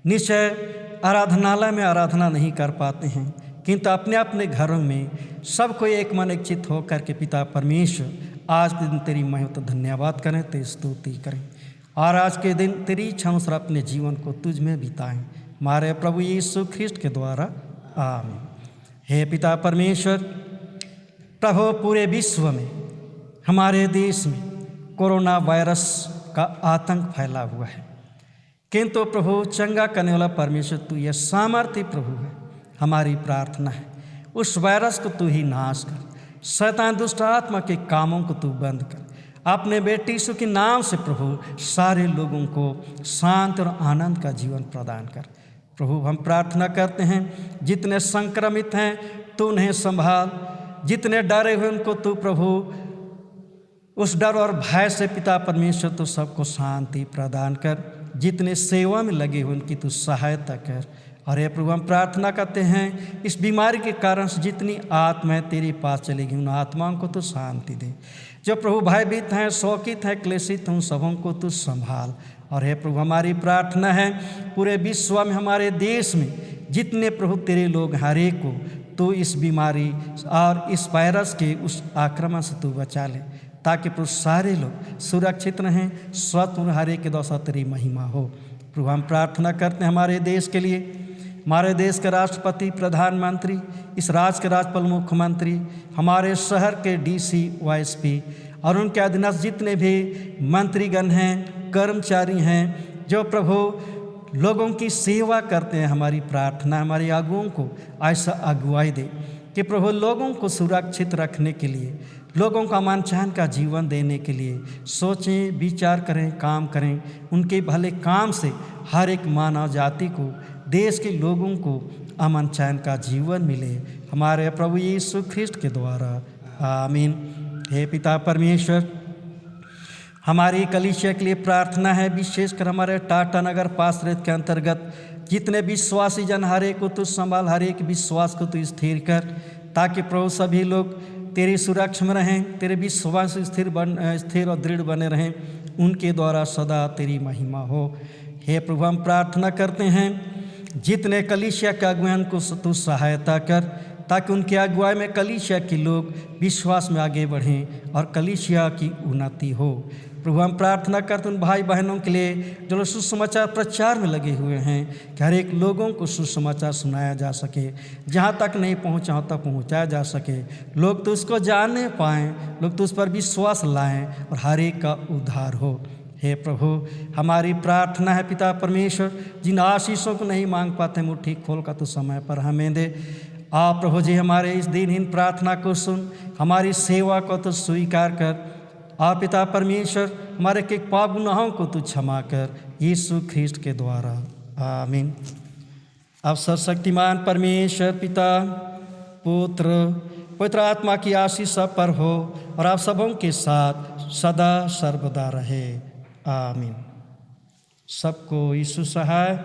निश्चय आराधनालय में आराधना नहीं कर पाते हैं, किंतु अपने अपने घरों में सबको एक मन एक चित्त होकर के पिता परमेश्वर आज के दिन तेरी महिमा तो धन्यवाद करें, तेरी स्तुति करें और आज के दिन तेरी इच्छाओं से अपने जीवन को तुझ में बिताएं, हमारे प्रभु यीशु ख्रीस्त के द्वारा। आमीन। हे पिता परमेश्वर, प्रभु पूरे विश्व में हमारे देश में कोरोना वायरस का आतंक फैला हुआ है, किंतु प्रभु चंगा करने वाला परमेश्वर तू यह सामर्थ्य प्रभु है। हमारी प्रार्थना है उस वायरस को तू ही नाश कर, शैतान दुष्ट आत्मा के कामों को तू बंद कर। अपने बेटे यीशु के नाम से प्रभु सारे लोगों को शांत और आनंद का जीवन प्रदान कर। प्रभु हम प्रार्थना करते हैं जितने संक्रमित हैं तू उन्हें संभाल, जितने डरे हुए उनको तू प्रभु उस डर और भय से पिता परमेश्वर तो सबको शांति प्रदान कर। जितने सेवा में लगे हुए उनकी तू सहायता कर। और हे प्रभु हम प्रार्थना करते हैं इस बीमारी के कारण से जितनी आत्माएं तेरे पास चलेगी उन आत्माओं को तू शांति दे। जो प्रभु भयभीत हैं, शोकित हैं, क्लेशित हैं, उन सबों को तू संभाल। और हे प्रभु हमारी प्रार्थना है पूरे विश्व में, हमारे देश में जितने प्रभु तेरे लोग हर एक को तो इस बीमारी और इस वायरस के उस आक्रमण से तू बचा ले, ताकि प्रभु सारे लोग सुरक्षित रहें, स्वस्थ हर एक के द्वारा तेरी महिमा हो। प्रभु हम प्रार्थना करते हैं हमारे देश के लिए, हमारे देश के राष्ट्रपति, प्रधानमंत्री, इस राज्य के राज्यपाल, मुख्यमंत्री, हमारे शहर के डीसी, वाईएसपी और उनके अधीनस्थ जितने भी मंत्रीगण हैं, कर्मचारी हैं, जो प्रभु लोगों की सेवा करते हैं। हमारी प्रार्थना हमारे आगुओं को ऐसा अगुवाई दे कि प्रभु लोगों को सुरक्षित रखने के लिए, लोगों का मनचाहन का जीवन देने के लिए सोचें, विचार करें, काम करें। उनके भले काम से हर एक मानव जाति को, देश के लोगों को अमन चैन का जीवन मिले, हमारे प्रभु यीशु ख्रिस्ट के द्वारा, आमीन। हे पिता परमेश्वर, हमारी कलीसिया के लिए प्रार्थना है, विशेषकर हमारे टाटा नगर पासरेत के अंतर्गत जितने विश्वासी जन, हर एक को तू संभाल, हर एक विश्वास को तू स्थिर कर, ताकि प्रभु सभी लोग तेरी सुरक्षा में रहें, तेरे विश्वास स्थिर और दृढ़ बने रहें, उनके द्वारा सदा तेरी महिमा हो। हे प्रभु हम प्रार्थना करते हैं जितने कलीसिया के अगुवान को तू सहायता कर, ताकि उनके अगुवाई में कलीसिया के लोग विश्वास में आगे बढ़ें और कलीसिया की उन्नति हो। प्रभु हम प्रार्थना करते उन भाई बहनों के लिए जो लोग सुसमाचार प्रचार में लगे हुए हैं, कि हर एक लोगों को सुसमाचार सुनाया जा सके, जहाँ तक नहीं पहुँचा वहाँ तक पहुँचाया जा सके, लोग तो उसको जानने पाएँ, लोग तो उस पर विश्वास लाएँ और हर एक का उद्धार हो। हे प्रभु हमारी प्रार्थना है पिता परमेश्वर, जिन आशीषों को नहीं मांग पाते मुट्ठी खोल का तो समय पर हमें दे। आप प्रभु जी हमारे इस दिनहीन प्रार्थना को सुन, हमारी सेवा को तो स्वीकार कर। आप पिता परमेश्वर हमारे के पाप गुनाहों को तू क्षमा कर, यीशु ख्रिस्ट के द्वारा, आमीन। अब सर्वशक्तिमान परमेश्वर पिता, पुत्र, पवित्र आत्मा की आशीष सब पर हो और आप सबों के साथ सदा सर्वदा रहे, आमीन। सबको यीशु सहाय।